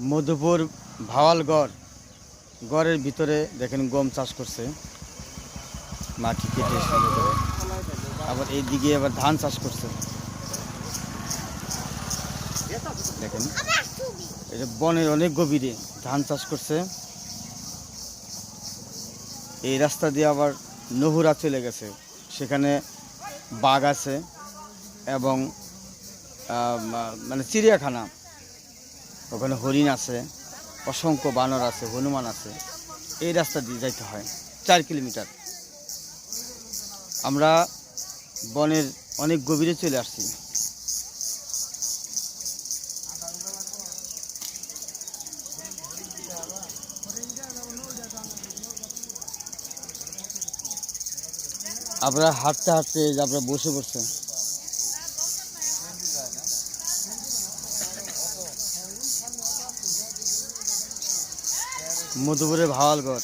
মধুপুর ভাওয়ালগড় গড়ের ভিতরে দেখেন গম চাষ করছে, মাটি কেটে সুন্দর করে। আবার এইদিকে আবার ধান চাষ করছে। দেখেন এটা বনের অনেক গভীরে ধান চাষ করছে। এই রাস্তা দিয়ে আবার নহরা চলে গেছে, সেখানে বাঘ আছে এবং মানে চিড়িয়াখানা, ওখানে হরিণ আছে, অসংখ্য বানর আছে, হনুমান আছে। এই রাস্তা দিয়ে যাইতে হয় 4 কিলোমিটার। আমরা বনের অনেক গভীরে চলে আসছি। আমরা হাঁটতে হাঁটতে আমরা বসে পড়ছে। মধুপুরের ভাওয়ালগড়।